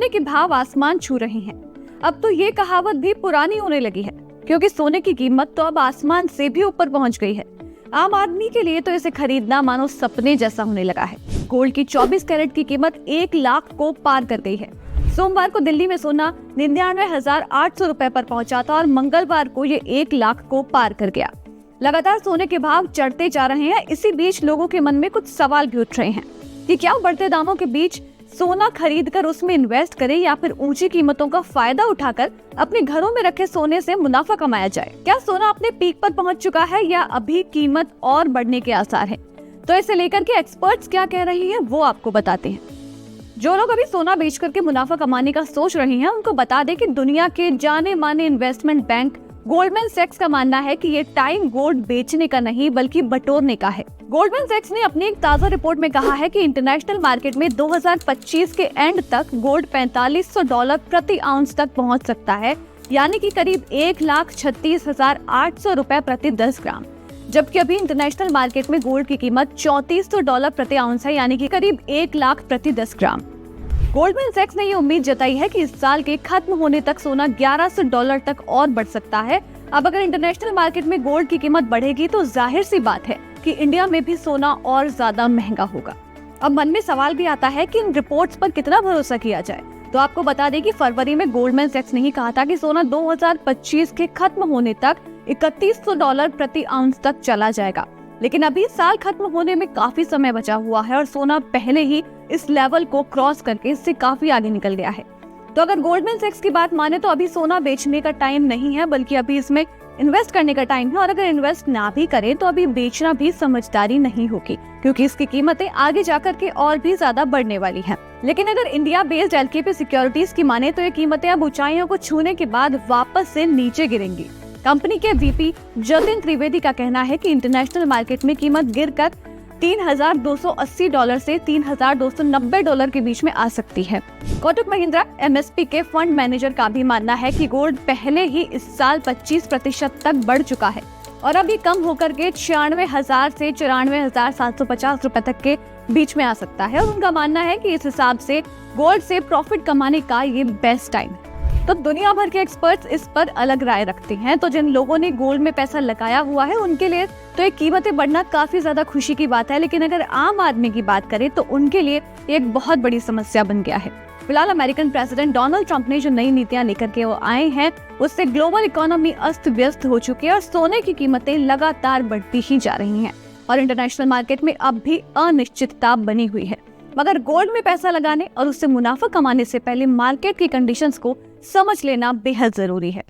सोने के भाव आसमान छू रहे हैं। अब तो ये कहावत भी पुरानी होने लगी है, क्योंकि सोने की कीमत तो अब आसमान से भी ऊपर पहुंच गई है। आम आदमी के लिए तो इसे खरीदना मानो सपने जैसा होने लगा है। गोल्ड की 24 कैरेट की कीमत 1 लाख को पार कर गई है। सोमवार को दिल्ली में सोना 99,800 रुपए पर पहुंचा था और मंगलवार को ये 1 लाख को पार कर गया। लगातार सोने के भाव चढ़ते जा रहे हैं। इसी बीच लोगों के मन में कुछ सवाल भी उठ रहे हैं कि क्या बढ़ते दामों के बीच सोना खरीदकर उसमें इन्वेस्ट करें या फिर ऊंची कीमतों का फायदा उठाकर अपने घरों में रखे सोने से मुनाफा कमाया जाए। क्या सोना अपने पीक पर पहुंच चुका है या अभी कीमत और बढ़ने के आसार हैं? तो इसे लेकर के एक्सपर्ट्स क्या कह रहे हैं वो आपको बताते हैं। जो लोग अभी सोना बेच करके मुनाफा कमाने का सोच रहे हैं उनको बता दें कि दुनिया के जाने माने इन्वेस्टमेंट बैंक गोल्डमैन सैक्स का मानना है कि ये टाइम गोल्ड बेचने का नहीं बल्कि बटोरने का है। गोल्डमैन सैक्स ने अपनी एक ताजा रिपोर्ट में कहा है कि इंटरनेशनल मार्केट में 2025 के एंड तक गोल्ड $4500 प्रति आउंस तक पहुंच सकता है, यानी कि करीब 1,36,800 रुपए प्रति 10 ग्राम। जबकि अभी इंटरनेशनल मार्केट में गोल्ड की कीमत $3400 प्रति आउंस है, यानी कि करीब 1 लाख प्रति 10 ग्राम। गोल्डमैन सैक्स ने ये उम्मीद जताई है कि इस साल के खत्म होने तक सोना $1100 तक और बढ़ सकता है। अब अगर इंटरनेशनल मार्केट में गोल्ड की कीमत बढ़ेगी तो जाहिर सी बात है कि इंडिया में भी सोना और ज्यादा महंगा होगा। अब मन में सवाल भी आता है कि इन रिपोर्ट्स पर कितना भरोसा किया जाए। तो आपको बता दें कि फरवरी में गोल्डमैन सैक्स ने ही कहा था कि सोना 2025 के खत्म होने तक $3100 प्रति आउंस तक चला जाएगा। लेकिन अभी साल खत्म होने में काफी समय बचा हुआ है और सोना पहले ही इस लेवल को क्रॉस करके इससे काफी आगे निकल गया है। तो अगर गोल्डमैन सैक्स की बात माने तो अभी सोना बेचने का टाइम नहीं है, बल्कि अभी इसमें इन्वेस्ट करने का टाइम है। और अगर इन्वेस्ट ना भी करें तो अभी बेचना भी समझदारी नहीं होगी, क्योंकि इसकी कीमतें आगे जाकर के और भी ज्यादा बढ़ने वाली हैं। लेकिन अगर इंडिया बेस्ड एलकेपी सिक्योरिटीज की माने तो ये कीमतें अब ऊंचाइयों को छूने के बाद वापस से नीचे गिरेंगी। कंपनी के वीपी जतिन त्रिवेदी का कहना है कि इंटरनेशनल मार्केट में कीमत गिरकर $3,280 से $3,290 के बीच में आ सकती है। कोटक महिंद्रा एमएसपी के फंड मैनेजर का भी मानना है कि गोल्ड पहले ही इस साल 25% तक बढ़ चुका है और अभी कम होकर के 96,000 से 94,750 रुपए तक के बीच में आ सकता है। और उनका मानना है कि इस हिसाब से गोल्ड से प्रॉफिट कमाने का ये बेस्ट टाइम है। तो दुनिया भर के एक्सपर्ट्स इस पर अलग राय रखते हैं। तो जिन लोगों ने गोल्ड में पैसा लगाया हुआ है उनके लिए तो ये कीमतें बढ़ना काफी ज्यादा खुशी की बात है, लेकिन अगर आम आदमी की बात करें तो उनके लिए एक बहुत बड़ी समस्या बन गया है। फिलहाल अमेरिकन प्रेसिडेंट डोनाल्ड ट्रंप ने जो नई नीतियां लेकर के वो आए हैं उससे ग्लोबल इकोनॉमी अस्त व्यस्त हो चुकी है और सोने की कीमतें लगातार बढ़ती ही जा रही हैं और इंटरनेशनल मार्केट में अब भी अनिश्चितता बनी हुई है। मगर गोल्ड में पैसा लगाने और उससे मुनाफा कमाने से पहले मार्केट की कंडीशंस को समझ लेना बेहद जरूरी है।